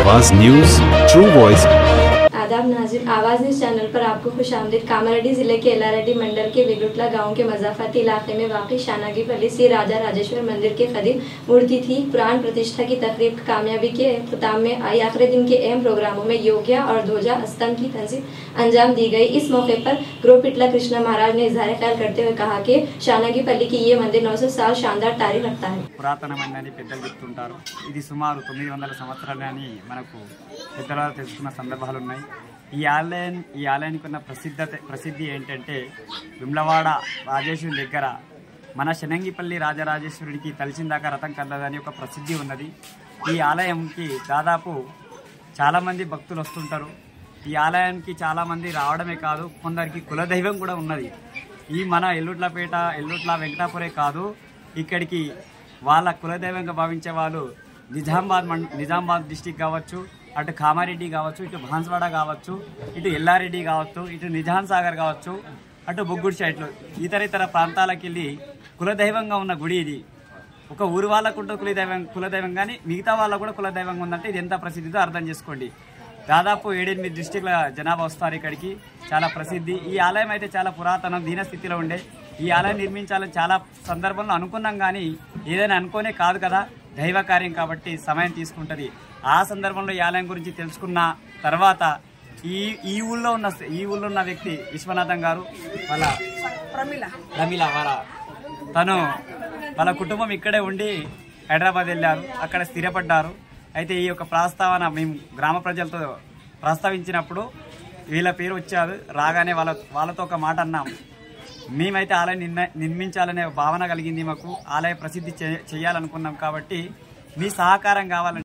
आवाज news, true voice. आदाब नाज़रीन, आवाज़ न्यूज़ चैनल पर आपको खुशामदीद। कामारेड्डी जिले के एलारेड्डी मंडल के विगुटला गांव के मजाफती इलाके में वाक़ई शानागीपल्ली श्री राजा राजेश्वर मंदिर के कदीम मूर्ति थी। पुराण प्रतिष्ठा की तकरीब कामयाबी के अख्ताम में आई। आखिरी दिन के अहम प्रोग्रामों में योग्या और ध्वजा स्तंभ की तंजीम अंजाम दी गई। इस मौके पर गृह पिटला कृष्ण महाराज ने इजहार ख्याल करते हुए कहा कि शानागीपल्ली की ये मंदिर 900 साल शानदार तारीख रखता है। పురాతనమైనది పెద్దలు చెప్తుంటారు. ఇది సుమారు 900 సంవత్సరాలని మనకు పెద్దలు తెలుసుకున్న సందర్భాలు ఉన్నాయి. ఈ ఆలయానికి ఉన్న ప్రసిద్ధి ఏంటంటే విమ్లవాడ రాజేశ్వరుని దగ్గర మన శనంగిపల్లి రాజరాజేశ్వరుడికి తలిచిందాక రథం కదలదని ఒక ప్రసిద్ధి ఉన్నది. ఈ ఆలయంకి దాదాపు చాలామంది భక్తులు వస్తుంటారు. ఈ ఆలయానికి చాలామంది రావడమే కాదు, కొందరికి కులదైవం కూడా ఉన్నది. ఈ మన ఎల్లుట్ల వెంకటాపురే కాదు, ఇక్కడికి వాళ్ళ కులదైవంగా భావించే వాళ్ళు నిజామాబాద్ డిస్టిక్ కావచ్చు, అటు కామారెడ్డి కావచ్చు, ఇటు బాన్స్వాడ కావచ్చు, ఇటు ఎల్లారెడ్డి కావచ్చు, ఇటు నిజాం సాగర్ కావచ్చు, అటు బొగ్గుడి సైడ్లో ఇతర ప్రాంతాలకు వెళ్ళి కులదైవంగా ఉన్న గుడి ఇది. ఒక ఊరు వాళ్ళకు ఉంటుంది కులదైవం కానీ మిగతా వాళ్ళకు కూడా కులదైవంగా ఉందంటే ఇది ఎంత ప్రసిద్ధితో అర్థం చేసుకోండి. దాదాపు 7-8 డిస్టిక్ల జనాభా వస్తారు ఇక్కడికి. చాలా ప్రసిద్ధి. ఈ ఆలయం అయితే చాలా పురాతనం, దీనస్థితిలో ఉండే. ఈ ఆలయం నిర్మించాలని చాలా సందర్భంలో అనుకున్నాం కానీ ఏదైనా అనుకోనే కాదు కదా, దైవ కార్యం కాబట్టి సమయం తీసుకుంటుంది. ఆ సందర్భంలో ఈ ఆలయం గురించి తెలుసుకున్న తర్వాత ఈ ఊళ్ళో ఉన్న వ్యక్తి విశ్వనాథం గారు వాళ్ళ ప్రమిళ తను వాళ్ళ కుటుంబం ఇక్కడే ఉండి హైదరాబాద్ వెళ్ళారు, అక్కడ స్థిరపడ్డారు. అయితే ఈ యొక్క ప్రస్తావన మేము గ్రామ ప్రజలతో ప్రస్తావించినప్పుడు వీళ్ళ పేరు వచ్చారు. రాగానే వాళ్ళతో ఒక మాట అన్నాం. మేమైతే ఆలయం నిర్మించాలనే భావన కలిగింది మాకు. ఆలయ ప్రసిద్ధి చేయాలనుకున్నాం కాబట్టి మీ సహకారం కావాలని